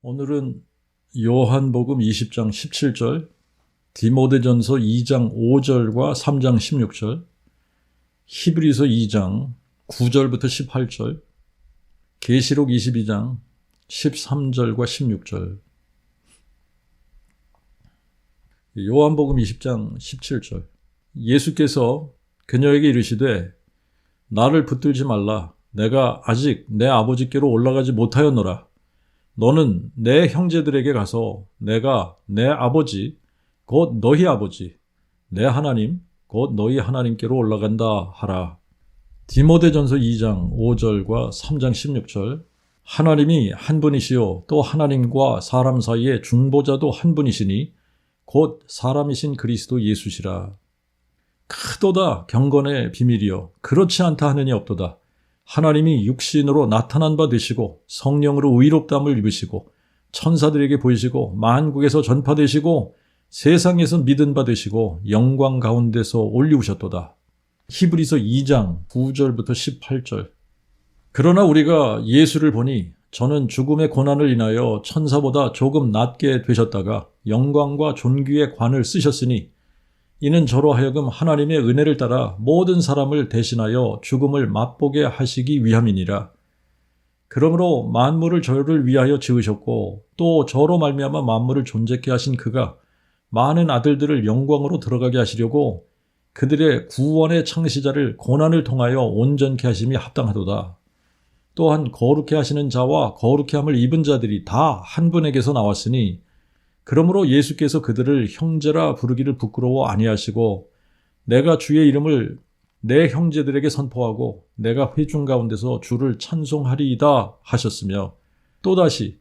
오늘은 요한복음 20장 17절, 디모데전서 2장 5절과 3장 16절, 히브리서 2장 9절부터 18절, 계시록 22장 13절과 16절. 요한복음 20장 17절. 예수께서 그녀에게 이르시되 나를 붙들지 말라. 내가 아직 내 아버지께로 올라가지 못하였노라. 너는 내 형제들에게 가서 내가 내 아버지 곧 너희 아버지 내 하나님 곧 너희 하나님께로 올라간다 하라. 디모데전서 2장 5절과 3장 16절. 하나님이 한 분이시요 또 하나님과 사람 사이의 중보자도 한 분이시니 곧 사람이신 그리스도 예수시라. 크도다 경건의 비밀이요 그렇지 않다 하느니 없도다. 하나님이 육신으로 나타난 바 되시고 성령으로 의롭다함을 입으시고 천사들에게 보이시고 만국에서 전파되시고 세상에서 믿은 바 되시고 영광 가운데서 올리우셨도다. 히브리서 2장 9절부터 18절. 그러나 우리가 예수를 보니 저는 죽음의 고난을 인하여 천사보다 조금 낮게 되셨다가 영광과 존귀의 관을 쓰셨으니 이는 저로 하여금 하나님의 은혜를 따라 모든 사람을 대신하여 죽음을 맛보게 하시기 위함이니라. 그러므로 만물을 저를 위하여 지으셨고 또 저로 말미암아 만물을 존재케 하신 그가 많은 아들들을 영광으로 들어가게 하시려고 그들의 구원의 창시자를 고난을 통하여 온전케 하심이 합당하도다. 또한 거룩케 하시는 자와 거룩케 함을 입은 자들이 다 한 분에게서 나왔으니 그러므로 예수께서 그들을 형제라 부르기를 부끄러워 아니하시고 내가 주의 이름을 내 형제들에게 선포하고 내가 회중 가운데서 주를 찬송하리이다 하셨으며 또다시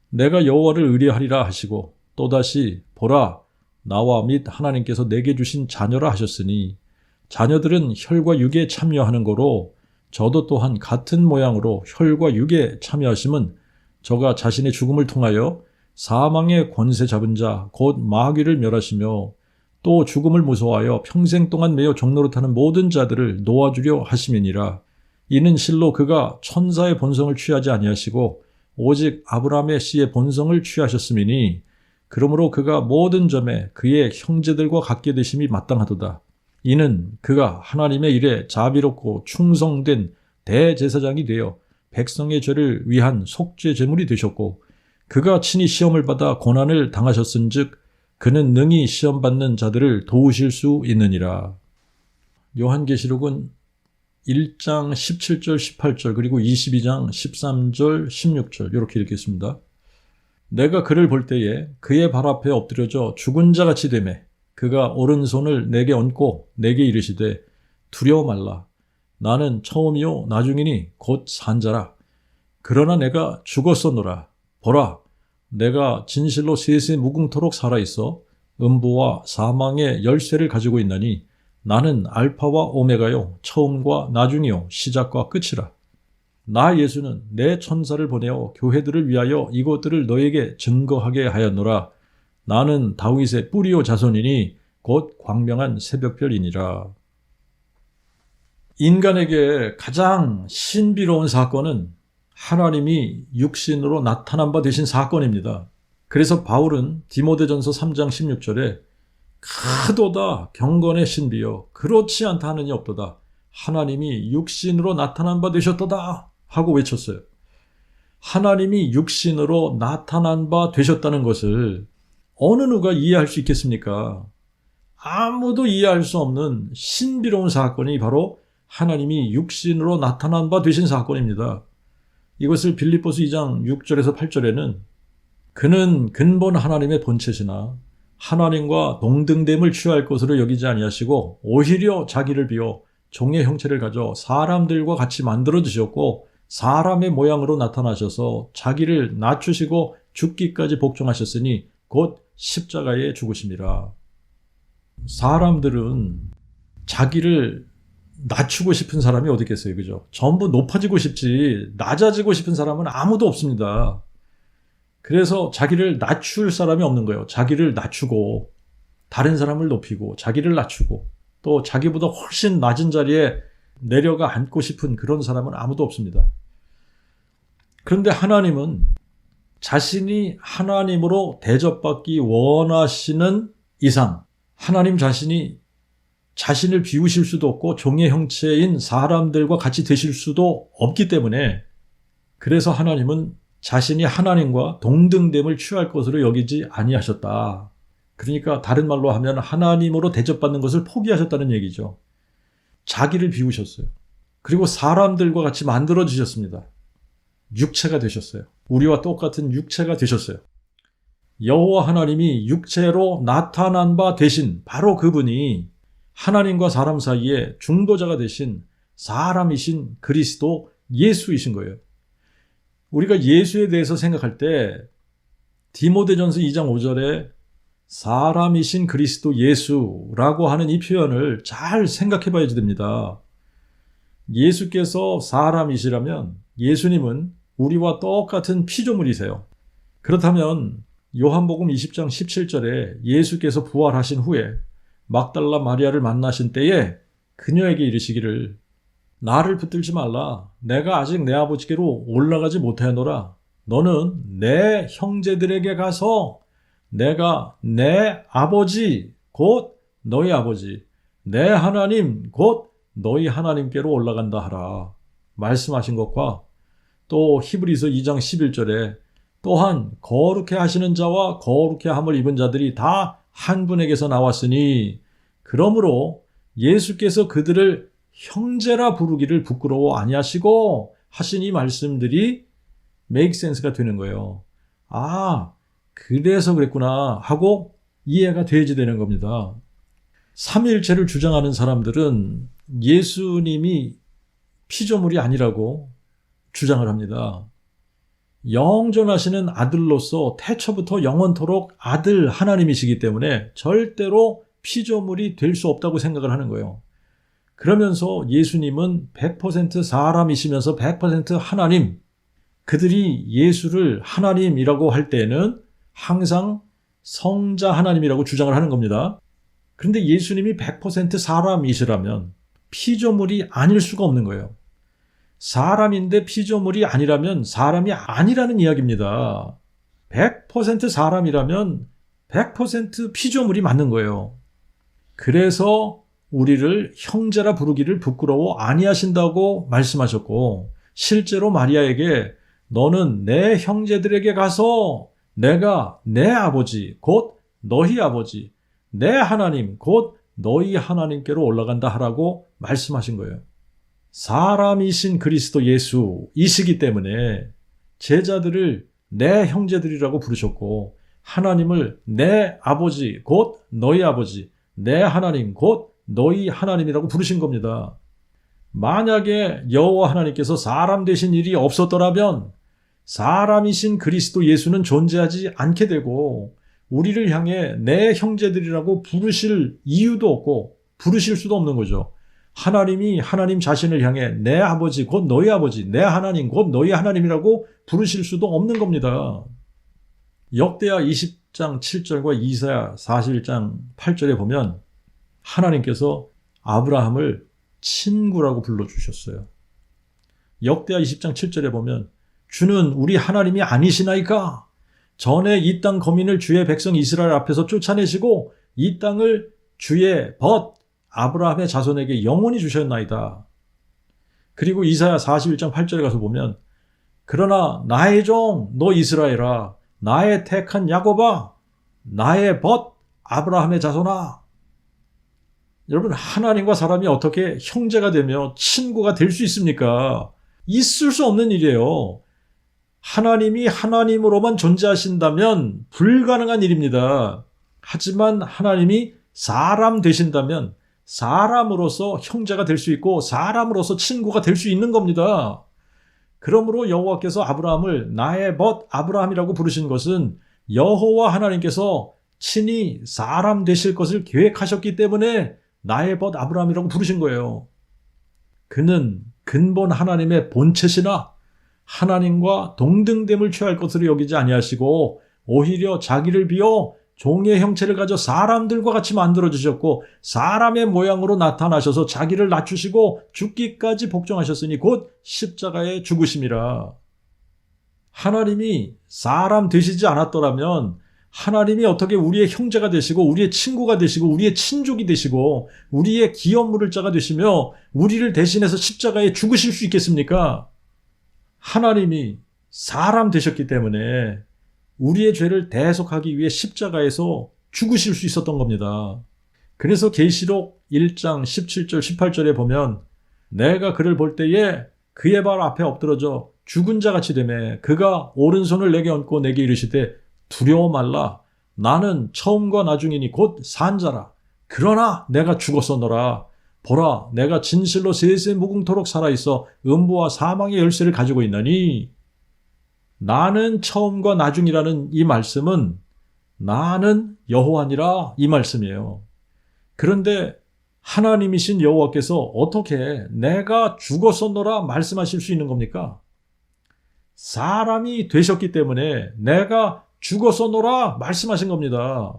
내가 여호와를 의뢰하리라 하시고 또다시 보라 나와 및 하나님께서 내게 주신 자녀라 하셨으니 자녀들은 혈과 육에 참여하는 거로 저도 또한 같은 모양으로 혈과 육에 참여하심은 저가 자신의 죽음을 통하여 사망의 권세 잡은 자 곧 마귀를 멸하시며 또 죽음을 무서워하여 평생 동안 매여 종노릇하는 모든 자들을 놓아주려 하심이니라. 이는 실로 그가 천사의 본성을 취하지 아니하시고 오직 아브라함의 씨의 본성을 취하셨음이니 그러므로 그가 모든 점에 그의 형제들과 같게 되심이 마땅하도다. 이는 그가 하나님의 일에 자비롭고 충성된 대제사장이 되어 백성의 죄를 위한 속죄 제물이 되셨고 그가 친히 시험을 받아 고난을 당하셨은즉 그는 능히 시험받는 자들을 도우실 수 있느니라. 요한계시록은 1장 17절 18절 그리고 22장 13절 16절 이렇게 읽겠습니다. 내가 그를 볼 때에 그의 발 앞에 엎드려져 죽은 자같이 되매 그가 오른손을 내게 얹고 내게 이르시되 두려워 말라. 나는 처음이요 나중이니 곧 산자라. 그러나 내가 죽었었노라. 보라, 내가 진실로 세세 무궁토록 살아있어 음부와 사망의 열쇠를 가지고 있나니 나는 알파와 오메가요 처음과 나중이요 시작과 끝이라. 나 예수는 내 천사를 보내어 교회들을 위하여 이것들을 너에게 증거하게 하였노라. 나는 다윗의 뿌리요 자손이니 곧 광명한 새벽별이니라. 인간에게 가장 신비로운 사건은 하나님이 육신으로 나타난 바 되신 사건입니다. 그래서 바울은 디모데전서 3장 16절에 크도다 경건의 신비여 그렇지 않다 하느니 없도다. 하나님이 육신으로 나타난 바 되셨도다 하고 외쳤어요. 하나님이 육신으로 나타난 바 되셨다는 것을 어느 누가 이해할 수 있겠습니까? 아무도 이해할 수 없는 신비로운 사건이 바로 하나님이 육신으로 나타난 바 되신 사건입니다. 이것을 빌립보서 2장 6절에서 8절에는 그는 근본 하나님의 본체시나 하나님과 동등됨을 취할 것으로 여기지 아니하시고 오히려 자기를 비워 종의 형체를 가져 사람들과 같이 만들어 주셨고 사람의 모양으로 나타나셔서 자기를 낮추시고 죽기까지 복종하셨으니 곧 십자가에 죽으심이라. 사람들은 자기를 낮추고 싶은 사람이 어디 있겠어요, 그죠? 전부 높아지고 싶지 낮아지고 싶은 사람은 아무도 없습니다. 그래서 자기를 낮출 사람이 없는 거예요. 자기를 낮추고 다른 사람을 높이고 자기를 낮추고 또 자기보다 훨씬 낮은 자리에 내려가 앉고 싶은 그런 사람은 아무도 없습니다. 그런데 하나님은 자신이 하나님으로 대접받기 원하시는 이상 하나님 자신이 자신을 비우실 수도 없고 종의 형체인 사람들과 같이 되실 수도 없기 때문에 그래서 하나님은 자신이 하나님과 동등됨을 취할 것으로 여기지 아니하셨다. 그러니까 다른 말로 하면 하나님으로 대접받는 것을 포기하셨다는 얘기죠. 자기를 비우셨어요. 그리고 사람들과 같이 만들어지셨습니다. 육체가 되셨어요. 우리와 똑같은 육체가 되셨어요. 여호와 하나님이 육체로 나타난 바 되신 바로 그분이 하나님과 사람 사이에 중보자가 되신 사람이신 그리스도 예수이신 거예요. 우리가 예수에 대해서 생각할 때 디모데전서 2장 5절에 사람이신 그리스도 예수라고 하는 이 표현을 잘 생각해 봐야 됩니다. 예수께서 사람이시라면 예수님은 우리와 똑같은 피조물이세요. 그렇다면 요한복음 20장 17절에 예수께서 부활하신 후에 막달라 마리아를 만나신 때에 그녀에게 이르시기를 나를 붙들지 말라. 내가 아직 내 아버지께로 올라가지 못하였노라. 너는 내 형제들에게 가서 내가 내 아버지 곧 너희 아버지 내 하나님 곧 너희 하나님께로 올라간다 하라. 말씀하신 것과 또 히브리서 2장 11절에 또한 거룩해 하시는 자와 거룩해 함을 입은 자들이 다 한 분에게서 나왔으니 그러므로 예수께서 그들을 형제라 부르기를 부끄러워 아니하시고 하신 이 말씀들이 make sense가 되는 거예요. 아, 그래서 그랬구나 하고 이해가 돼야지 되는 겁니다. 삼위일체를 주장하는 사람들은 예수님이 피조물이 아니라고 주장을 합니다. 영존하시는 아들로서 태초부터 영원토록 아들 하나님이시기 때문에 절대로 피조물이 될 수 없다고 생각을 하는 거예요. 그러면서 예수님은 100% 사람이시면서 100% 하나님, 그들이 예수를 하나님이라고 할 때는 항상 성자 하나님이라고 주장을 하는 겁니다. 그런데 예수님이 100% 사람이시라면 피조물이 아닐 수가 없는 거예요. 사람인데 피조물이 아니라면 사람이 아니라는 이야기입니다. 100% 사람이라면 100% 피조물이 맞는 거예요. 그래서 우리를 형제라 부르기를 부끄러워 아니하신다고 말씀하셨고 실제로 마리아에게 너는 내 형제들에게 가서 내가 내 아버지 곧 너희 아버지 내 하나님 곧 너희 하나님께로 올라간다 하라고 말씀하신 거예요. 사람이신 그리스도 예수이시기 때문에 제자들을 내 형제들이라고 부르셨고 하나님을 내 아버지 곧 너희 아버지 내 하나님 곧 너희 하나님이라고 부르신 겁니다. 만약에 여호와 하나님께서 사람 되신 일이 없었더라면 사람이신 그리스도 예수는 존재하지 않게 되고 우리를 향해 내 형제들이라고 부르실 이유도 없고 부르실 수도 없는 거죠. 하나님이 하나님 자신을 향해 내 아버지 곧 너희 아버지 내 하나님 곧 너희 하나님이라고 부르실 수도 없는 겁니다. 역대하 20장 7절과 이사야 41장 8절에 보면 하나님께서 아브라함을 친구라고 불러주셨어요. 역대하 20장 7절에 보면 주는 우리 하나님이 아니시나이까? 전에 이 땅 거민을 주의 백성 이스라엘 앞에서 쫓아내시고 이 땅을 주의 벗 아브라함의 자손에게 영원히 주셨나이다. 그리고 이사야 41장 8절에 가서 보면 그러나 나의 종 너 이스라엘아 나의 택한 야곱아 나의 벗 아브라함의 자손아. 여러분 하나님과 사람이 어떻게 형제가 되며 친구가 될 수 있습니까? 있을 수 없는 일이에요. 하나님이 하나님으로만 존재하신다면 불가능한 일입니다. 하지만 하나님이 사람 되신다면 사람으로서 형제가 될 수 있고 사람으로서 친구가 될 수 있는 겁니다. 그러므로 여호와께서 아브라함을 나의 벗 아브라함이라고 부르신 것은 여호와 하나님께서 친히 사람 되실 것을 계획하셨기 때문에 나의 벗 아브라함이라고 부르신 거예요. 그는 근본 하나님의 본체시나 하나님과 동등됨을 취할 것으로 여기지 아니하시고 오히려 자기를 비워 종의 형체를 가져 사람들과 같이 만들어주셨고 사람의 모양으로 나타나셔서 자기를 낮추시고 죽기까지 복종하셨으니 곧 십자가에 죽으심이라. 하나님이 사람 되시지 않았더라면 하나님이 어떻게 우리의 형제가 되시고 우리의 친구가 되시고 우리의 친족이 되시고 우리의 기업 물을 자가 되시며 우리를 대신해서 십자가에 죽으실 수 있겠습니까? 하나님이 사람 되셨기 때문에 우리의 죄를 대속하기 위해 십자가에서 죽으실 수 있었던 겁니다. 그래서 계시록 1장 17절 18절에 보면 내가 그를 볼 때에 그의 발 앞에 엎드러져 죽은 자같이 되매 그가 오른손을 내게 얹고 내게 이르시되 두려워 말라. 나는 처음과 나중이니 곧 산자라. 그러나 내가 죽었었노라. 보라, 내가 진실로 세세 무궁토록 살아있어 음부와 사망의 열쇠를 가지고 있나니. 나는 처음과 나중이라는 이 말씀은 나는 여호와니라 이 말씀이에요. 그런데 하나님이신 여호와께서 어떻게 내가 죽었었노라 말씀하실 수 있는 겁니까? 사람이 되셨기 때문에 내가 죽었었노라 말씀하신 겁니다.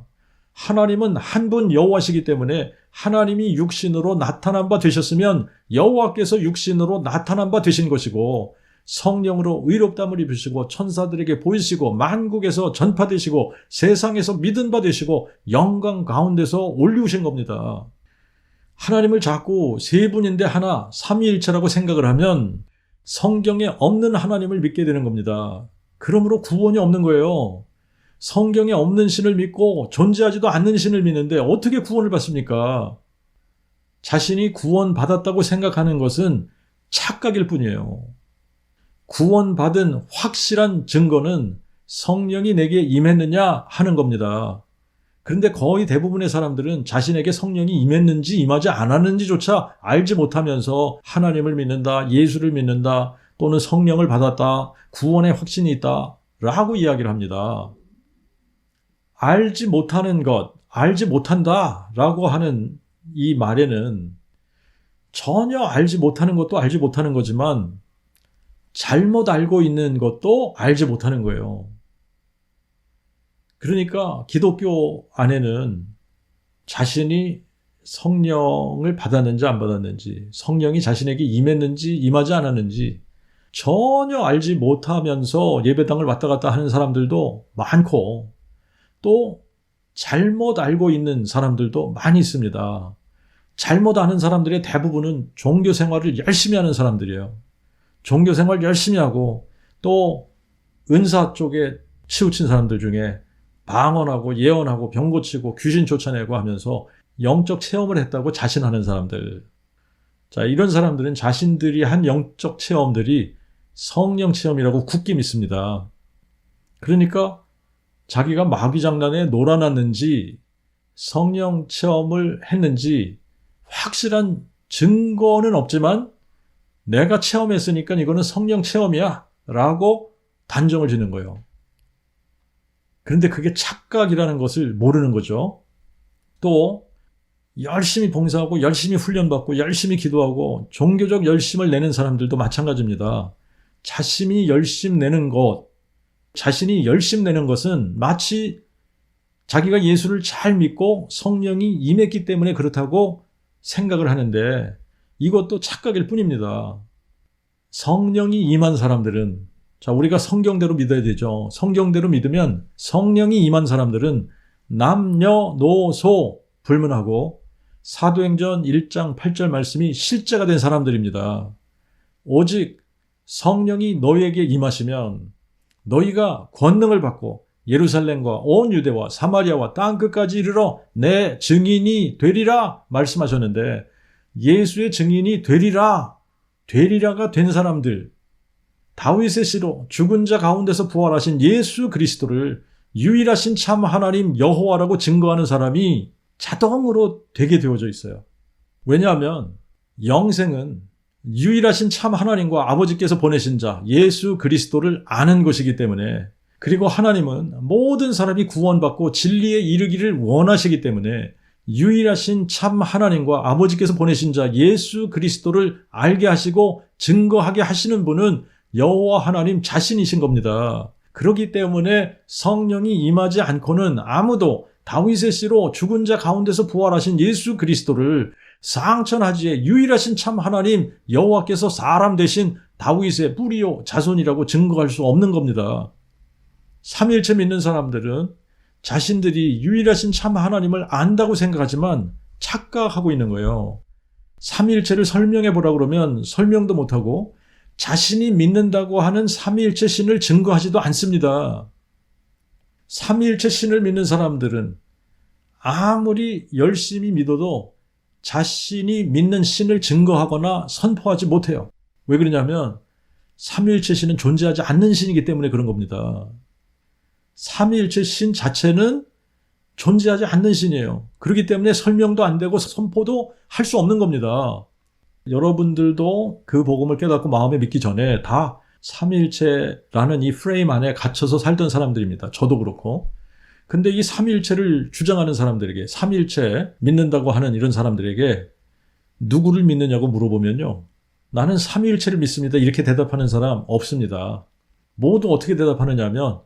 하나님은 한 분 여호와시기 때문에 하나님이 육신으로 나타난 바 되셨으면 여호와께서 육신으로 나타난 바 되신 것이고 성령으로 의롭다함을 입으시고 천사들에게 보이시고 만국에서 전파되시고 세상에서 믿은 바 되시고 영광 가운데서 올리우신 겁니다. 하나님을 자꾸 세 분인데 하나 삼위일체라고 생각을 하면 성경에 없는 하나님을 믿게 되는 겁니다. 그러므로 구원이 없는 거예요. 성경에 없는 신을 믿고 존재하지도 않는 신을 믿는데 어떻게 구원을 받습니까? 자신이 구원받았다고 생각하는 것은 착각일 뿐이에요. 구원받은 확실한 증거는 성령이 내게 임했느냐 하는 겁니다. 그런데 거의 대부분의 사람들은 자신에게 성령이 임했는지 임하지 않았는지조차 알지 못하면서 하나님을 믿는다, 예수를 믿는다, 또는 성령을 받았다, 구원의 확신이 있다 라고 이야기를 합니다. 알지 못하는 것, 알지 못한다 라고 하는 이 말에는 전혀 알지 못하는 것도 알지 못하는 거지만 잘못 알고 있는 것도 알지 못하는 거예요. 그러니까 기독교 안에는 자신이 성령을 받았는지 안 받았는지, 성령이 자신에게 임했는지 임하지 않았는지 전혀 알지 못하면서 예배당을 왔다 갔다 하는 사람들도 많고 또 잘못 알고 있는 사람들도 많이 있습니다. 잘못 아는 사람들의 대부분은 종교 생활을 열심히 하는 사람들이에요. 종교 생활 열심히 하고 또 은사 쪽에 치우친 사람들 중에 방언하고 예언하고 병 고치고 귀신 쫓아내고 하면서 영적 체험을 했다고 자신하는 사람들. 자, 이런 사람들은 자신들이 한 영적 체험들이 성령 체험이라고 굳게 믿습니다. 그러니까 자기가 마귀 장난에 놀아났는지 성령 체험을 했는지 확실한 증거는 없지만 내가 체험했으니까 이거는 성령 체험이야 라고 단정을 짓는 거예요. 그런데 그게 착각이라는 것을 모르는 거죠. 또 열심히 봉사하고 열심히 훈련받고 열심히 기도하고 종교적 열심을 내는 사람들도 마찬가지입니다. 자신이 열심 내는 것, 자신이 열심 내는 것은 마치 자기가 예수를 잘 믿고 성령이 임했기 때문에 그렇다고 생각을 하는데 이것도 착각일 뿐입니다. 성령이 임한 사람들은, 자, 우리가 성경대로 믿어야 되죠. 성경대로 믿으면 성령이 임한 사람들은 남녀노소 불문하고 사도행전 1장 8절 말씀이 실제가 된 사람들입니다. 오직 성령이 너희에게 임하시면 너희가 권능을 받고 예루살렘과 온 유대와 사마리아와 땅끝까지 이르러 내 증인이 되리라 말씀하셨는데 예수의 증인이 되리라가 된 사람들, 다윗의 씨로 죽은 자 가운데서 부활하신 예수 그리스도를 유일하신 참 하나님 여호와라고 증거하는 사람이 자동으로 되게 되어져 있어요. 왜냐하면 영생은 유일하신 참 하나님과 아버지께서 보내신 자 예수 그리스도를 아는 것이기 때문에, 그리고 하나님은 모든 사람이 구원받고 진리에 이르기를 원하시기 때문에 유일하신 참 하나님과 아버지께서 보내신 자 예수 그리스도를 알게 하시고 증거하게 하시는 분은 여호와 하나님 자신이신 겁니다. 그렇기 때문에 성령이 임하지 않고는 아무도 다윗의 씨로 죽은 자 가운데서 부활하신 예수 그리스도를 상천하지에 유일하신 참 하나님 여호와께서 사람 되신 다윗의 뿌리요 자손이라고 증거할 수 없는 겁니다. 삼위일체 믿는 사람들은 자신들이 유일하신 참 하나님을 안다고 생각하지만 착각하고 있는 거예요. 삼위일체를 설명해 보라 그러면 설명도 못하고 자신이 믿는다고 하는 삼위일체 신을 증거하지도 않습니다. 삼위일체 신을 믿는 사람들은 아무리 열심히 믿어도 자신이 믿는 신을 증거하거나 선포하지 못해요. 왜 그러냐면 삼위일체 신은 존재하지 않는 신이기 때문에 그런 겁니다. 삼위일체 신 자체는 존재하지 않는 신이에요. 그렇기 때문에 설명도 안 되고 선포도 할 수 없는 겁니다. 여러분들도 그 복음을 깨닫고 마음에 믿기 전에 다 삼위일체라는 이 프레임 안에 갇혀서 살던 사람들입니다. 저도 그렇고. 근데 이 삼위일체를 주장하는 사람들에게, 삼위일체 믿는다고 하는 이런 사람들에게 누구를 믿느냐고 물어보면요, 나는 삼위일체를 믿습니다, 이렇게 대답하는 사람 없습니다. 모두 어떻게 대답하느냐 하면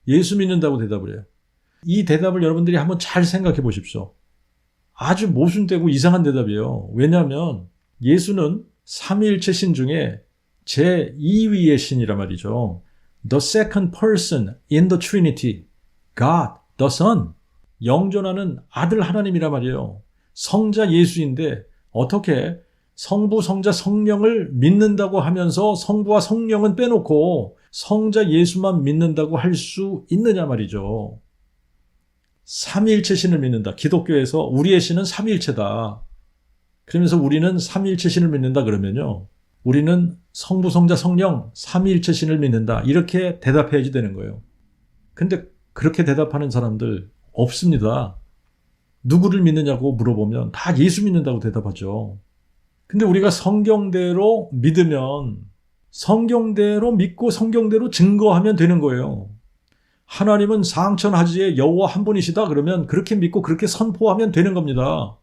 예수 믿는다고 대답을 해요. 이 대답을 여러분들이 한번 잘 생각해 보십시오. 아주 모순되고 이상한 대답이에요. 왜냐하면 예수는 삼위일체 신 중에 제2위의 신이란 말이죠. The second person in the Trinity, God, the Son. 영존하는 아들 하나님이란 말이에요. 성자 예수인데 어떻게 성부, 성자, 성령을 믿는다고 하면서 성부와 성령은 빼놓고 성자 예수만 믿는다고 할 수 있느냐 말이죠. 삼위일체 신을 믿는다. 기독교에서 우리의 신은 삼위일체다. 그러면서 우리는 삼위일체 신을 믿는다 그러면요, 우리는 성부, 성자, 성령 삼위일체 신을 믿는다, 이렇게 대답해야지 되는 거예요. 근데 그렇게 대답하는 사람들 없습니다. 누구를 믿느냐고 물어보면 다 예수 믿는다고 대답하죠. 근데 우리가 성경대로 믿으면 성경대로 믿고 성경대로 증거하면 되는 거예요. 하나님은 사항천하지의 여호와 한 분이시다 그러면 그렇게 믿고 그렇게 선포하면 되는 겁니다.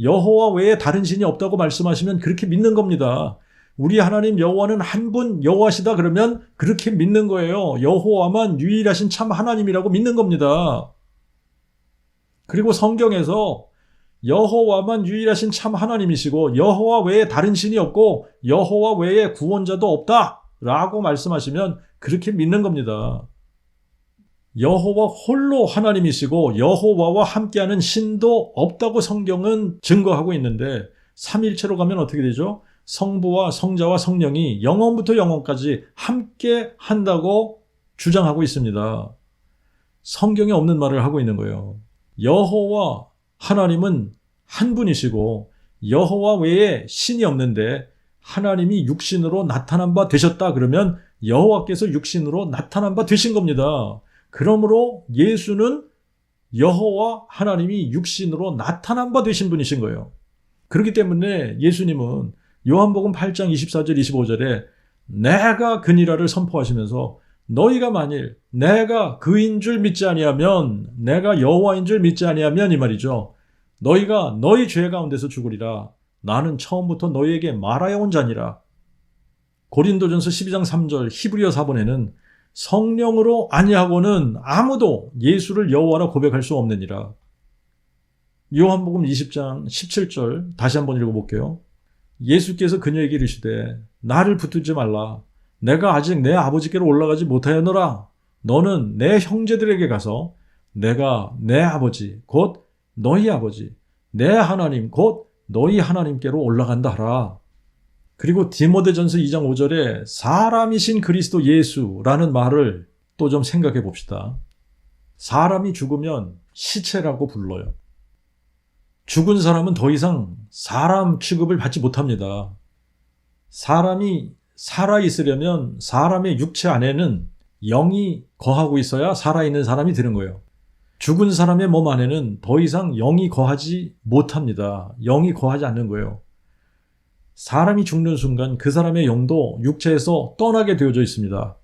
여호와 외에 다른 신이 없다고 말씀하시면 그렇게 믿는 겁니다. 우리 하나님 여호와는 한 분 여호와시다 그러면 그렇게 믿는 거예요. 여호와만 유일하신 참 하나님이라고 믿는 겁니다. 그리고 성경에서 여호와만 유일하신 참 하나님이시고 여호와 외에 다른 신이 없고 여호와 외에 구원자도 없다라고 말씀하시면 그렇게 믿는 겁니다. 여호와 홀로 하나님이시고 여호와와 함께하는 신도 없다고 성경은 증거하고 있는데 삼위일체로 가면 어떻게 되죠? 성부와 성자와 성령이 영원부터 영원까지 함께 한다고 주장하고 있습니다. 성경에 없는 말을 하고 있는 거예요. 여호와 하나님은 한 분이시고 여호와 외에 신이 없는데 하나님이 육신으로 나타난 바 되셨다 그러면 여호와께서 육신으로 나타난 바 되신 겁니다. 그러므로 예수는 여호와 하나님이 육신으로 나타난 바 되신 분이신 거예요. 그렇기 때문에 예수님은 요한복음 8장 24절 25절에 내가 그니라를 선포하시면서 너희가 만일 내가 그인 줄 믿지 아니하면, 내가 여호와인 줄 믿지 아니하면 이 말이죠, 너희가 너희 죄 가운데서 죽으리라. 나는 처음부터 너희에게 말하여 온 자니라. 고린도전서 12장 3절 히브리어 4번에는 성령으로 아니하고는 아무도 예수를 여호와라 고백할 수 없느니라. 요한복음 20장 17절 다시 한번 읽어볼게요. 예수께서 그녀에게 이르시되 나를 붙들지 말라. 내가 아직 내 아버지께로 올라가지 못하였노라. 너는 내 형제들에게 가서 내가 내 아버지 곧 너희 아버지, 내 하나님 곧 너희 하나님께로 올라간다 하라. 그리고 디모데전서 2장 5절에 사람이신 그리스도 예수라는 말을 또 좀 생각해 봅시다. 사람이 죽으면 시체라고 불러요. 죽은 사람은 더 이상 사람 취급을 받지 못합니다. 사람이 살아있으려면 사람의 육체 안에는 영이 거하고 있어야 살아있는 사람이 되는 거예요. 죽은 사람의 몸 안에는 더 이상 영이 거하지 못합니다. 영이 거하지 않는 거예요. 사람이 죽는 순간 그 사람의 영도 육체에서 떠나게 되어져 있습니다.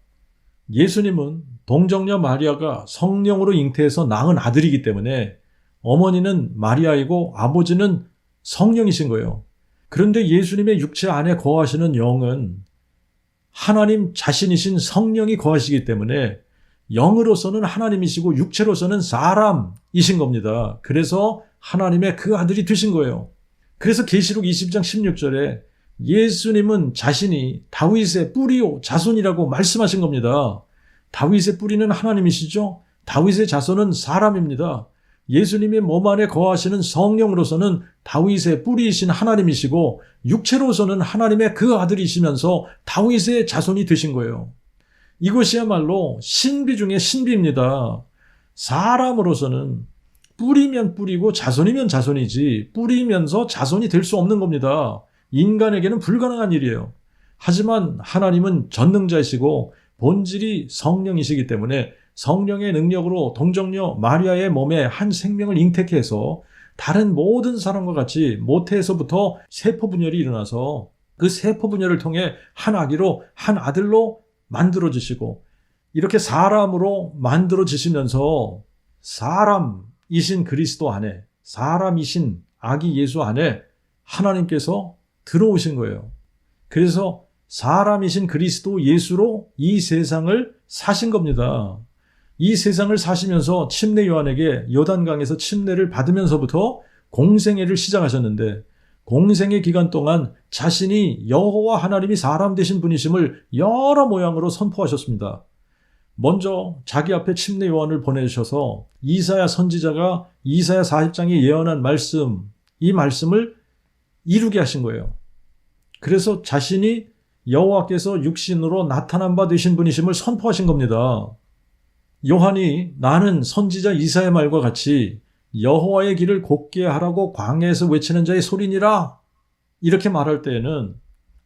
예수님은 동정녀 마리아가 성령으로 잉태해서 낳은 아들이기 때문에 어머니는 마리아이고 아버지는 성령이신 거예요. 그런데 예수님의 육체 안에 거하시는 영은 하나님 자신이신 성령이 거하시기 때문에 영으로서는 하나님이시고 육체로서는 사람이신 겁니다. 그래서 하나님의 그 아들이 되신 거예요. 그래서 계시록 20장 16절에 예수님은 자신이 다윗의 뿌리요 자손이라고 말씀하신 겁니다. 다윗의 뿌리는 하나님이시죠. 다윗의 자손은 사람입니다. 예수님의 몸 안에 거하시는 성령으로서는 다윗의 뿌리이신 하나님이시고 육체로서는 하나님의 그 아들이시면서 다윗의 자손이 되신 거예요. 이것이야말로 신비 중에 신비입니다. 사람으로서는 뿌리면 뿌리고 자손이면 자손이지 뿌리면서 자손이 될 수 없는 겁니다. 인간에게는 불가능한 일이에요. 하지만 하나님은 전능자이시고 본질이 성령이시기 때문에 성령의 능력으로 동정녀 마리아의 몸에 한 생명을 잉태해서 다른 모든 사람과 같이 모태에서부터 세포 분열이 일어나서 그 세포 분열을 통해 한 아기로 한 아들로 만들어지시고 이렇게 사람으로 만들어지시면서 사람이신 그리스도 안에 사람이신 아기 예수 안에 하나님께서 들어오신 거예요. 그래서 사람이신 그리스도 예수로 이 세상을 사신 겁니다. 이 세상을 사시면서 침례 요한에게 요단강에서 침례를 받으면서부터 공생애를 시작하셨는데 공생애 기간 동안 자신이 여호와 하나님이 사람 되신 분이심을 여러 모양으로 선포하셨습니다. 먼저 자기 앞에 침례 요한을 보내셔서 이사야 선지자가 이사야 40장에 예언한 말씀, 이 말씀을 이루게 하신 거예요. 그래서 자신이 여호와께서 육신으로 나타난 바 되신 분이심을 선포하신 겁니다. 요한이 나는 선지자 이사야의 말과 같이 여호와의 길을 곧게 하라고 광야에서 외치는 자의 소리니라 이렇게 말할 때에는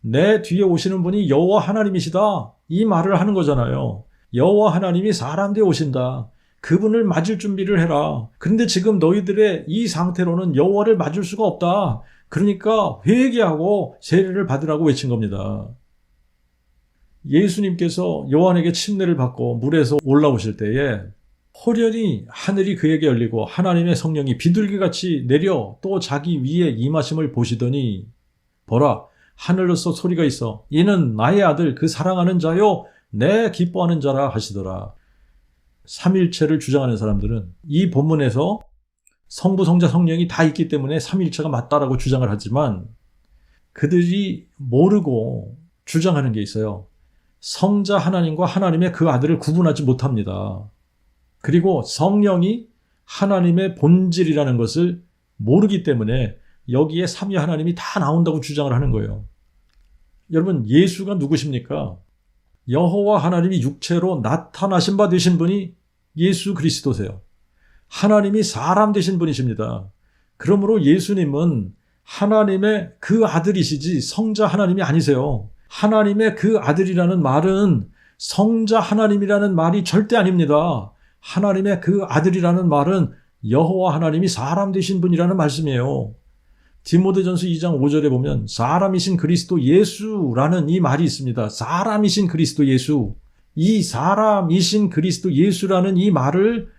내 뒤에 오시는 분이 여호와 하나님이시다 이 말을 하는 거잖아요. 여호와 하나님이 사람 되어 오신다. 그분을 맞을 준비를 해라. 그런데 지금 너희들의 이 상태로는 여호와를 맞을 수가 없다. 그러니까 회개하고 세례를 받으라고 외친 겁니다. 예수님께서 요한에게 침례를 받고 물에서 올라오실 때에 호련히 하늘이 그에게 열리고 하나님의 성령이 비둘기같이 내려 또 자기 위에 임하심을 보시더니 보라 하늘로서 소리가 있어 이는 나의 아들 그 사랑하는 자요 내 기뻐하는 자라 하시더라. 삼일체를 주장하는 사람들은 이 본문에서 성부 성자 성령이 다 있기 때문에 삼일체가 맞다라고 주장을 하지만 그들이 모르고 주장하는 게 있어요. 성자 하나님과 하나님의 그 아들을 구분하지 못합니다. 그리고 성령이 하나님의 본질이라는 것을 모르기 때문에 여기에 삼위 하나님이 다 나온다고 주장을 하는 거예요. 여러분 예수가 누구십니까? 여호와 하나님이 육체로 나타나신 바 되신 분이 예수 그리스도세요. 하나님이 사람 되신 분이십니다. 그러므로 예수님은 하나님의 그 아들이시지 성자 하나님이 아니세요. 하나님의 그 아들이라는 말은 성자 하나님이라는 말이 절대 아닙니다. 하나님의 그 아들이라는 말은 여호와 하나님이 사람 되신 분이라는 말씀이에요. 디모데전서 2장 5절에 보면 사람이신 그리스도 예수라는 이 말이 있습니다. 사람이신 그리스도 예수. 이 사람이신 그리스도 예수라는 이 말을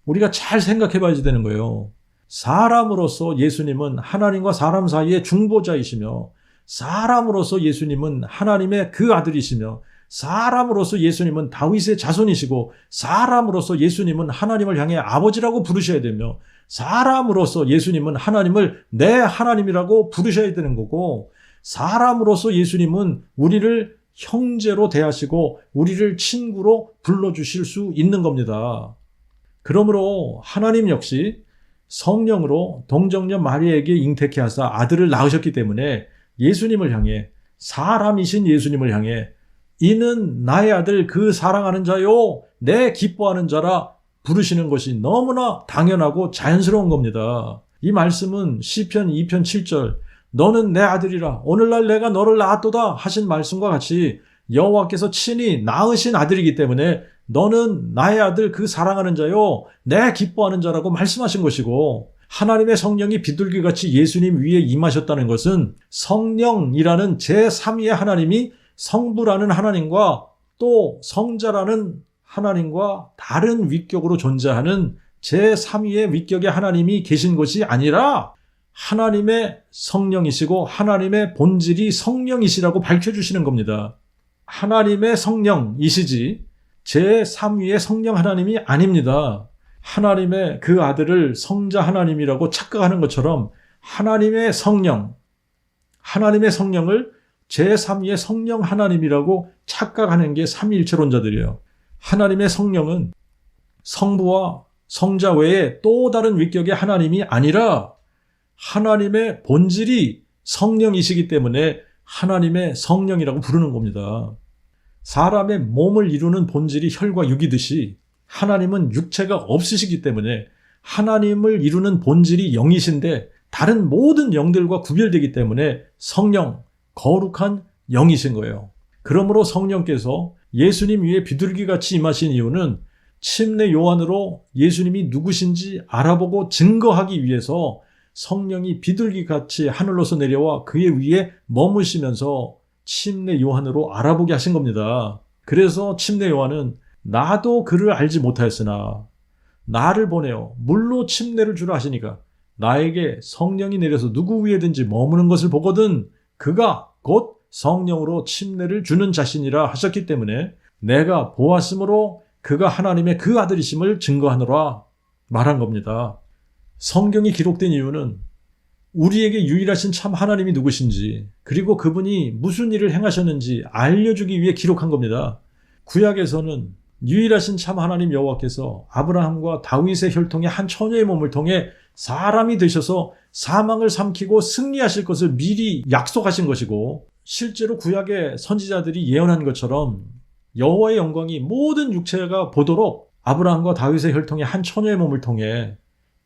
우리가 잘 생각해 봐야 되는 거예요. 사람으로서 예수님은 하나님과 사람 사이의 중보자이시며 사람으로서 예수님은 하나님의 그 아들이시며 사람으로서 예수님은 다윗의 자손이시고 사람으로서 예수님은 하나님을 향해 아버지라고 부르셔야 되며 사람으로서 예수님은 하나님을 내 하나님이라고 부르셔야 되는 거고 사람으로서 예수님은 우리를 형제로 대하시고 우리를 친구로 불러주실 수 있는 겁니다. 그러므로 하나님 역시 성령으로 동정녀 마리아에게 잉태케 하사 아들을 낳으셨기 때문에 예수님을 향해 사람이신 예수님을 향해 이는 나의 아들 그 사랑하는 자요 내 기뻐하는 자라 부르시는 것이 너무나 당연하고 자연스러운 겁니다. 이 말씀은 시편 2편 7절 너는 내 아들이라 오늘날 내가 너를 낳았도다 하신 말씀과 같이 여호와께서 친히 낳으신 아들이기 때문에 너는 나의 아들 그 사랑하는 자요 내 기뻐하는 자라고 말씀하신 것이고 하나님의 성령이 비둘기같이 예수님 위에 임하셨다는 것은 성령이라는 제3위의 하나님이 성부라는 하나님과 또 성자라는 하나님과 다른 위격으로 존재하는 제3위의 위격의 하나님이 계신 것이 아니라 하나님의 성령이시고 하나님의 본질이 성령이시라고 밝혀주시는 겁니다. 하나님의 성령이시지 제3위의 성령 하나님이 아닙니다. 하나님의 그 아들을 성자 하나님이라고 착각하는 것처럼 하나님의 성령, 하나님의 성령을 제3위의 성령 하나님이라고 착각하는 게 삼위일체론자들이에요. 하나님의 성령은 성부와 성자 외에 또 다른 위격의 하나님이 아니라 하나님의 본질이 성령이시기 때문에 하나님의 성령이라고 부르는 겁니다. 사람의 몸을 이루는 본질이 혈과 육이듯이 하나님은 육체가 없으시기 때문에 하나님을 이루는 본질이 영이신데 다른 모든 영들과 구별되기 때문에 성령, 거룩한 영이신 거예요. 그러므로 성령께서 예수님 위에 비둘기같이 임하신 이유는 침례 요한으로 예수님이 누구신지 알아보고 증거하기 위해서 성령이 비둘기같이 하늘로서 내려와 그의 위에 머무시면서 침례 요한으로 알아보게 하신 겁니다. 그래서 침례 요한은 나도 그를 알지 못하였으나 나를 보내어 물로 침례를 주라 하시니까 나에게 성령이 내려서 누구 위에든지 머무는 것을 보거든 그가 곧 성령으로 침례를 주는 자신이라 하셨기 때문에 내가 보았으므로 그가 하나님의 그 아들이심을 증거하노라 말한 겁니다. 성경이 기록된 이유는 우리에게 유일하신 참 하나님이 누구신지 그리고 그분이 무슨 일을 행하셨는지 알려주기 위해 기록한 겁니다. 구약에서는 유일하신 참 하나님 여호와께서 아브라함과 다윗의 혈통의 한 처녀의 몸을 통해 사람이 되셔서 사망을 삼키고 승리하실 것을 미리 약속하신 것이고 실제로 구약의 선지자들이 예언한 것처럼 여호와의 영광이 모든 육체가 보도록 아브라함과 다윗의 혈통의 한 처녀의 몸을 통해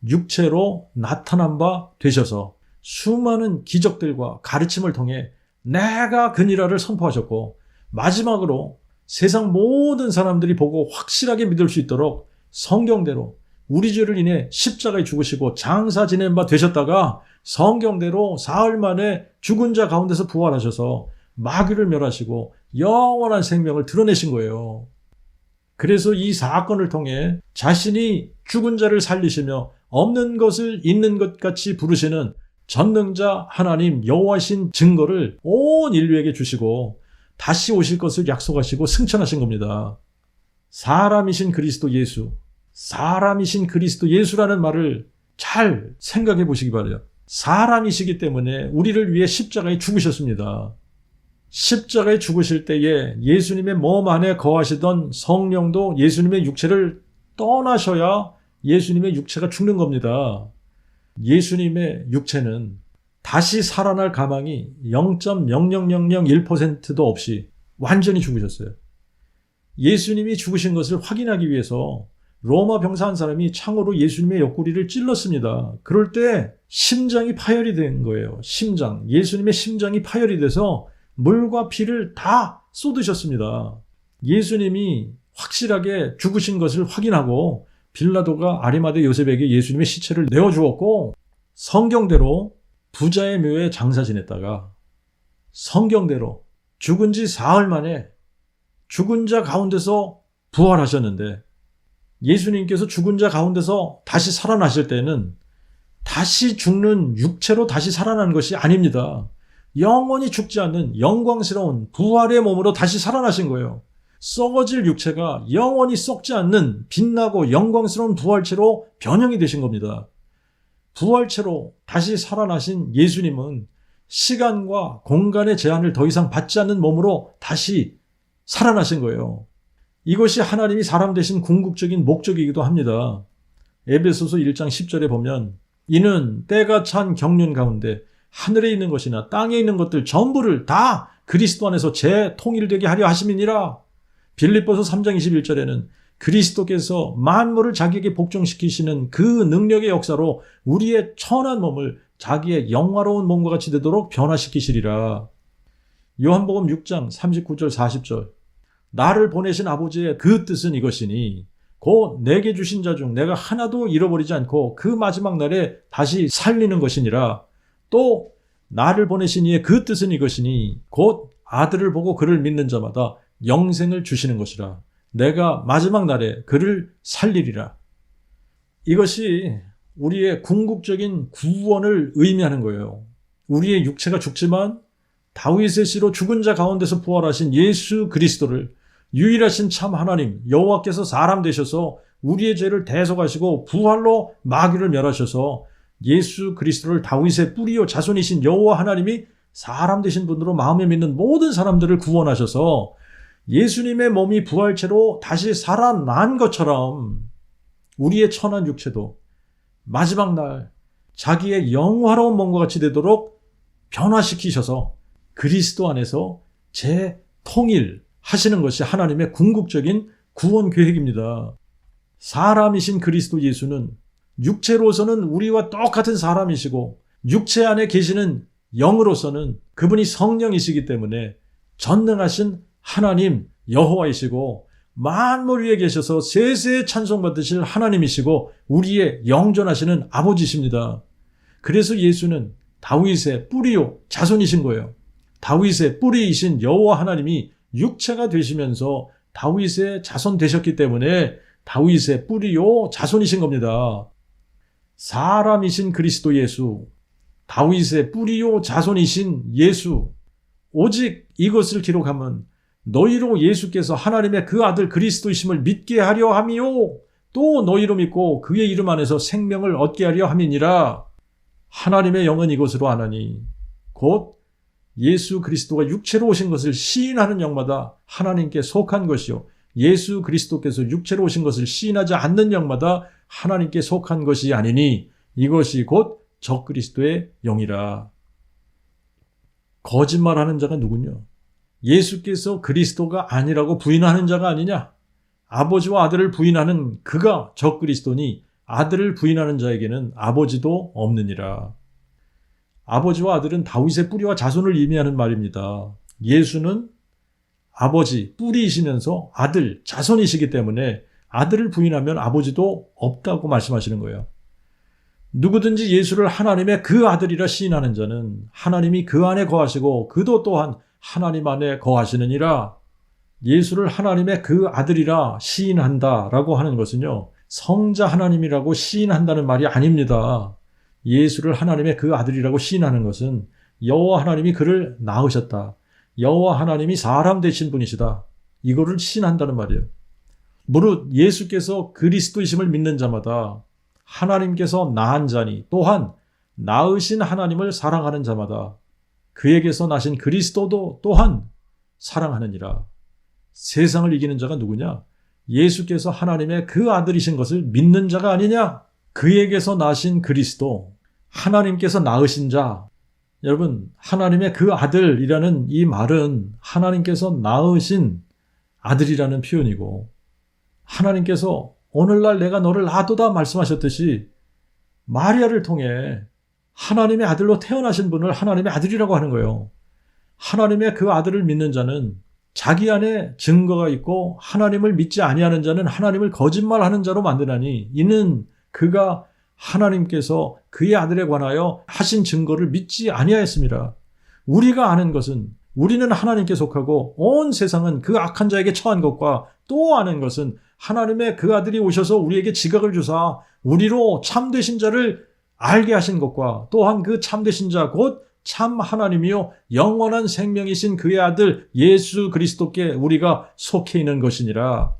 육체로 나타난 바 되셔서 수많은 기적들과 가르침을 통해 내가 그니라를 선포하셨고 마지막으로 세상 모든 사람들이 보고 확실하게 믿을 수 있도록 성경대로 우리 죄를 인해 십자가에 죽으시고 장사 지낸 바 되셨다가 성경대로 사흘 만에 죽은 자 가운데서 부활하셔서 마귀를 멸하시고 영원한 생명을 드러내신 거예요. 그래서 이 사건을 통해 자신이 죽은 자를 살리시며 없는 것을 있는 것 같이 부르시는 전능자 하나님 여호와신 증거를 온 인류에게 주시고 다시 오실 것을 약속하시고 승천하신 겁니다. 사람이신 그리스도 예수, 사람이신 그리스도 예수라는 말을 잘 생각해 보시기 바라요. 사람이시기 때문에 우리를 위해 십자가에 죽으셨습니다. 십자가에 죽으실 때에 예수님의 몸 안에 거하시던 성령도 예수님의 육체를 떠나셔야 예수님의 육체가 죽는 겁니다. 예수님의 육체는 다시 살아날 가망이 0.00001%도 없이 완전히 죽으셨어요. 예수님이 죽으신 것을 확인하기 위해서 로마 병사 한 사람이 창으로 예수님의 옆구리를 찔렀습니다. 그럴 때 심장이 파열이 된 거예요. 심장. 예수님의 심장이 파열이 돼서 물과 피를 다 쏟으셨습니다. 예수님이 확실하게 죽으신 것을 확인하고 빌라도가 아리마대 요셉에게 예수님의 시체를 내어주었고 성경대로 부자의 묘에 장사 지냈다가 성경대로 죽은 지 사흘 만에 죽은 자 가운데서 부활하셨는데 예수님께서 죽은 자 가운데서 다시 살아나실 때는 다시 죽는 육체로 다시 살아난 것이 아닙니다. 영원히 죽지 않는 영광스러운 부활의 몸으로 다시 살아나신 거예요. 썩어질 육체가 영원히 썩지 않는 빛나고 영광스러운 부활체로 변형이 되신 겁니다. 부활체로 다시 살아나신 예수님은 시간과 공간의 제한을 더 이상 받지 않는 몸으로 다시 살아나신 거예요. 이것이 하나님이 사람 되신 궁극적인 목적이기도 합니다. 에베소서 1장 10절에 보면 이는 때가 찬 경륜 가운데 하늘에 있는 것이나 땅에 있는 것들 전부를 다 그리스도 안에서 재통일되게 하려 하심이니라. 빌립보서 3장 21절에는 그리스도께서 만물을 자기에게 복종시키시는 그 능력의 역사로 우리의 천한 몸을 자기의 영화로운 몸과 같이 되도록 변화시키시리라. 요한복음 6장 39절 40절 나를 보내신 아버지의 그 뜻은 이것이니 곧 내게 주신 자 중 내가 하나도 잃어버리지 않고 그 마지막 날에 다시 살리는 것이니라. 또 나를 보내신 이의 그 뜻은 이것이니 곧 아들을 보고 그를 믿는 자마다 영생을 주시는 것이라. 내가 마지막 날에 그를 살리리라. 이것이 우리의 궁극적인 구원을 의미하는 거예요. 우리의 육체가 죽지만 다윗의 씨로 죽은 자 가운데서 부활하신 예수 그리스도를 유일하신 참 하나님 여호와께서 사람 되셔서 우리의 죄를 대속하시고 부활로 마귀를 멸하셔서 예수 그리스도를 다윗의 뿌리요 자손이신 여호와 하나님이 사람 되신 분으로 마음에 믿는 모든 사람들을 구원하셔서 예수님의 몸이 부활체로 다시 살아난 것처럼 우리의 천한 육체도 마지막 날 자기의 영화로운 몸과 같이 되도록 변화시키셔서 그리스도 안에서 재통일하시는 것이 하나님의 궁극적인 구원 계획입니다. 사람이신 그리스도 예수는 육체로서는 우리와 똑같은 사람이시고 육체 안에 계시는 영으로서는 그분이 성령이시기 때문에 전능하신 하나님 여호와이시고 만물 위에 계셔서 세세에 찬송받으실 하나님이시고 우리의 영존하시는 아버지십니다. 그래서 예수는 다윗의 뿌리요 자손이신 거예요. 다윗의 뿌리이신 여호와 하나님이 육체가 되시면서 다윗의 자손 되셨기 때문에 다윗의 뿌리요 자손이신 겁니다. 사람이신 그리스도 예수, 다윗의 뿌리요 자손이신 예수, 오직 이것을 기록하면 너희로 예수께서 하나님의 그 아들 그리스도이심을 믿게 하려 함이요 또 너희로 믿고 그의 이름 안에서 생명을 얻게 하려 함이니라. 하나님의 영은 이것으로 아나니 곧 예수 그리스도가 육체로 오신 것을 시인하는 영마다 하나님께 속한 것이요 예수 그리스도께서 육체로 오신 것을 시인하지 않는 영마다 하나님께 속한 것이 아니니 이것이 곧 적그리스도의 영이라. 거짓말하는 자가 누구냐? 예수께서 그리스도가 아니라고 부인하는 자가 아니냐? 아버지와 아들을 부인하는 그가 적그리스도니 아들을 부인하는 자에게는 아버지도 없느니라. 아버지와 아들은 다윗의 뿌리와 자손을 의미하는 말입니다. 예수는 아버지 뿌리이시면서 아들 자손이시기 때문에 아들을 부인하면 아버지도 없다고 말씀하시는 거예요. 누구든지 예수를 하나님의 그 아들이라 시인하는 자는 하나님이 그 안에 거하시고 그도 또한 하나님 안에 거하시느니라. 예수를 하나님의 그 아들이라 시인한다라고 하는 것은요, 성자 하나님이라고 시인한다는 말이 아닙니다. 예수를 하나님의 그 아들이라고 시인하는 것은 여호와 하나님이 그를 낳으셨다. 여호와 하나님이 사람 되신 분이시다. 이거를 시인한다는 말이에요. 무릇 예수께서 그리스도이심을 믿는 자마다 하나님께서 낳은 자니 또한 낳으신 하나님을 사랑하는 자마다 그에게서 나신 그리스도도 또한 사랑하느니라. 세상을 이기는 자가 누구냐? 예수께서 하나님의 그 아들이신 것을 믿는 자가 아니냐? 그에게서 나신 그리스도, 하나님께서 낳으신 자. 여러분, 하나님의 그 아들이라는 이 말은 하나님께서 낳으신 아들이라는 표현이고, 하나님께서 오늘날 내가 너를 낳도다 말씀하셨듯이 마리아를 통해 하나님의 아들로 태어나신 분을 하나님의 아들이라고 하는 거예요. 하나님의 그 아들을 믿는 자는 자기 안에 증거가 있고 하나님을 믿지 아니하는 자는 하나님을 거짓말하는 자로 만드나니 이는 그가 하나님께서 그의 아들에 관하여 하신 증거를 믿지 아니하였습니다. 우리가 아는 것은 우리는 하나님께 속하고 온 세상은 그 악한 자에게 처한 것과 또 아는 것은 하나님의 그 아들이 오셔서 우리에게 지각을 주사 우리로 참되신 자를 알게 하신 것과 또한 그 참되신 자 곧 참 하나님이요 영원한 생명이신 그의 아들 예수 그리스도께 우리가 속해 있는 것이니라.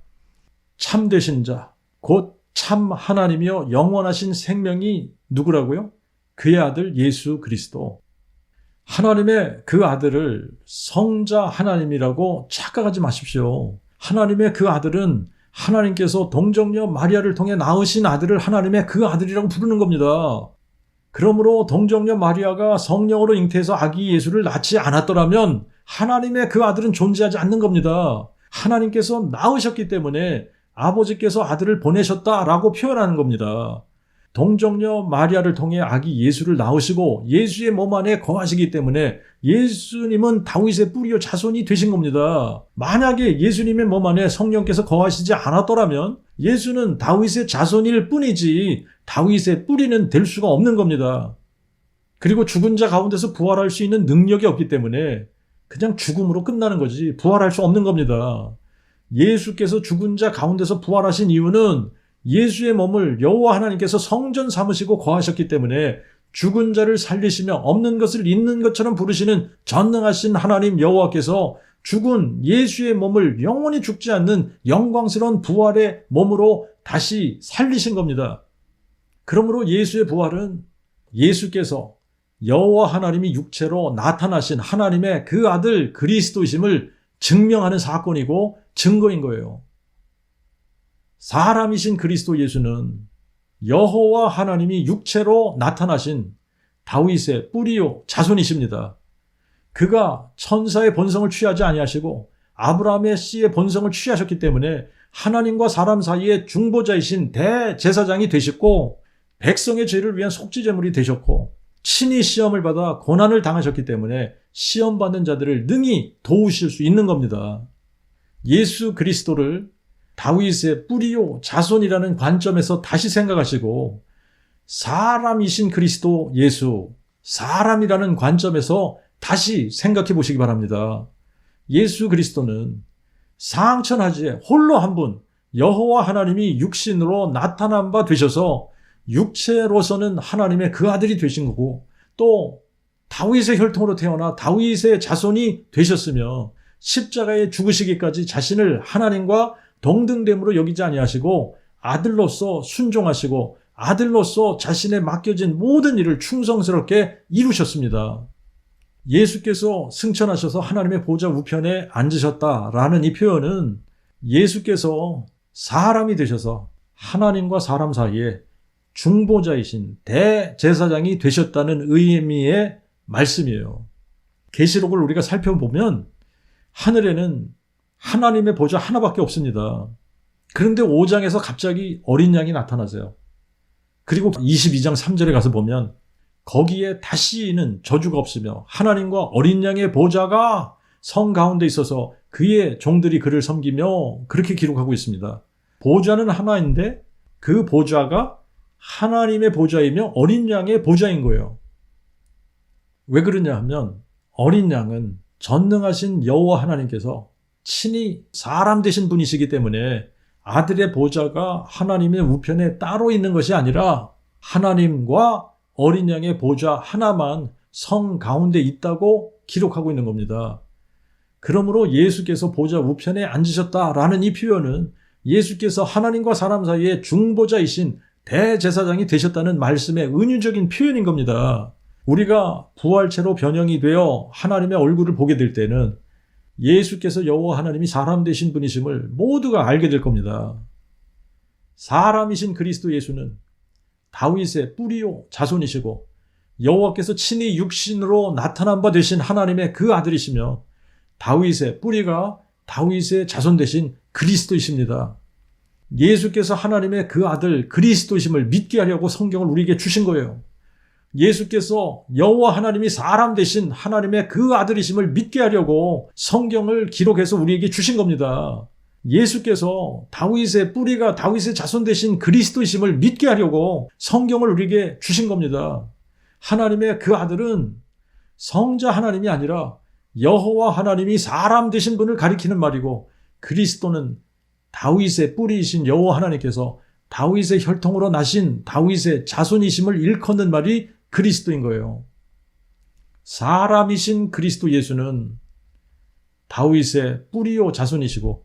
참되신 자 곧 참 하나님이요 영원하신 생명이 누구라고요? 그의 아들 예수 그리스도. 하나님의 그 아들을 성자 하나님이라고 착각하지 마십시오. 하나님의 그 아들은 하나님께서 동정녀 마리아를 통해 낳으신 아들을 하나님의 그 아들이라고 부르는 겁니다. 그러므로 동정녀 마리아가 성령으로 잉태해서 아기 예수를 낳지 않았더라면 하나님의 그 아들은 존재하지 않는 겁니다. 하나님께서 낳으셨기 때문에 아버지께서 아들을 보내셨다라고 표현하는 겁니다. 동정녀 마리아를 통해 아기 예수를 낳으시고 예수의 몸 안에 거하시기 때문에 예수님은 다윗의 뿌리요 자손이 되신 겁니다. 만약에 예수님의 몸 안에 성령께서 거하시지 않았더라면 예수는 다윗의 자손일 뿐이지 다윗의 뿌리는 될 수가 없는 겁니다. 그리고 죽은 자 가운데서 부활할 수 있는 능력이 없기 때문에 그냥 죽음으로 끝나는 거지 부활할 수 없는 겁니다. 예수께서 죽은 자 가운데서 부활하신 이유는 예수의 몸을 여호와 하나님께서 성전 삼으시고 거하셨기 때문에 죽은 자를 살리시며 없는 것을 있는 것처럼 부르시는 전능하신 하나님 여호와께서 죽은 예수의 몸을 영원히 죽지 않는 영광스러운 부활의 몸으로 다시 살리신 겁니다. 그러므로 예수의 부활은 예수께서 여호와 하나님이 육체로 나타나신 하나님의 그 아들 그리스도이심을 증명하는 사건이고 증거인 거예요. 사람이신 그리스도 예수는 여호와 하나님이 육체로 나타나신 다윗의 뿌리요 자손이십니다. 그가 천사의 본성을 취하지 아니하시고 아브라함의 씨의 본성을 취하셨기 때문에 하나님과 사람 사이의 중보자이신 대제사장이 되셨고 백성의 죄를 위한 속죄제물이 되셨고 친히 시험을 받아 고난을 당하셨기 때문에 시험받는 자들을 능히 도우실 수 있는 겁니다. 예수 그리스도를 다윗의 뿌리요 자손이라는 관점에서 다시 생각하시고 사람이신 그리스도 예수, 사람이라는 관점에서 다시 생각해 보시기 바랍니다. 예수 그리스도는 상천하지에 홀로 한 분 여호와 하나님이 육신으로 나타난 바 되셔서 육체로서는 하나님의 그 아들이 되신 거고 또 다윗의 혈통으로 태어나 다윗의 자손이 되셨으며 십자가에 죽으시기까지 자신을 하나님과 동등됨으로 여기지 아니하시고 아들로서 순종하시고 아들로서 자신의 맡겨진 모든 일을 충성스럽게 이루셨습니다. 예수께서 승천하셔서 하나님의 보좌 우편에 앉으셨다라는 이 표현은 예수께서 사람이 되셔서 하나님과 사람 사이에 중보자이신 대제사장이 되셨다는 의미의 말씀이에요. 계시록을 우리가 살펴보면 하늘에는 하나님의 보좌 하나밖에 없습니다. 그런데 5장에서 갑자기 어린 양이 나타나세요. 그리고 22장 3절에 가서 보면 거기에 다시는 저주가 없으며 하나님과 어린 양의 보좌가 성 가운데 있어서 그의 종들이 그를 섬기며 그렇게 기록하고 있습니다. 보좌는 하나인데 그 보좌가 하나님의 보좌이며 어린 양의 보좌인 거예요. 왜 그러냐 하면 어린 양은 전능하신 여호와 하나님께서 친히 사람 되신 분이시기 때문에 아들의 보좌가 하나님의 우편에 따로 있는 것이 아니라 하나님과 어린 양의 보좌 하나만 성 가운데 있다고 기록하고 있는 겁니다. 그러므로 예수께서 보좌 우편에 앉으셨다라는 이 표현은 예수께서 하나님과 사람 사이에 중보자이신 대제사장이 되셨다는 말씀의 은유적인 표현인 겁니다. 우리가 부활체로 변형이 되어 하나님의 얼굴을 보게 될 때는 예수께서 여호와 하나님이 사람 되신 분이심을 모두가 알게 될 겁니다. 사람이신 그리스도 예수는 다윗의 뿌리요 자손이시고 여호와께서 친히 육신으로 나타난 바 되신 하나님의 그 아들이시며 다윗의 뿌리가 다윗의 자손 되신 그리스도이십니다. 예수께서 하나님의 그 아들 그리스도이심을 믿게 하려고 성경을 우리에게 주신 거예요. 예수께서 여호와 하나님이 사람 되신 하나님의 그 아들이심을 믿게 하려고 성경을 기록해서 우리에게 주신 겁니다. 예수께서 다윗의 뿌리가 다윗의 자손 되신 그리스도이심을 믿게 하려고 성경을 우리에게 주신 겁니다. 하나님의 그 아들은 성자 하나님이 아니라 여호와 하나님이 사람 되신 분을 가리키는 말이고 그리스도는 다윗의 뿌리이신 여호와 하나님께서 다윗의 혈통으로 나신 다윗의 자손이심을 일컫는 말이 그리스도인 거예요. 사람이신 그리스도 예수는 다윗의 뿌리요 자손이시고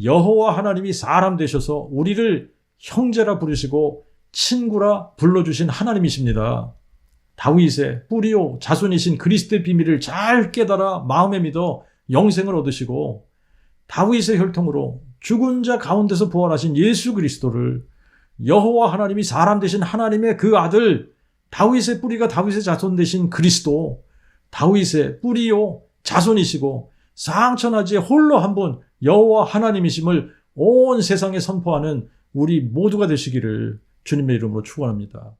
여호와 하나님이 사람 되셔서 우리를 형제라 부르시고 친구라 불러주신 하나님이십니다. 다윗의 뿌리요 자손이신 그리스도의 비밀을 잘 깨달아 마음에 믿어 영생을 얻으시고 다윗의 혈통으로 죽은 자 가운데서 부활하신 예수 그리스도를 여호와 하나님이 사람 되신 하나님의 그 아들 다윗의 뿌리가 다윗의 자손 되신 그리스도 다윗의 뿌리요 자손이시고 상천하지에 홀로 한 분 여호와 하나님이심을 온 세상에 선포하는 우리 모두가 되시기를 주님의 이름으로 축원합니다.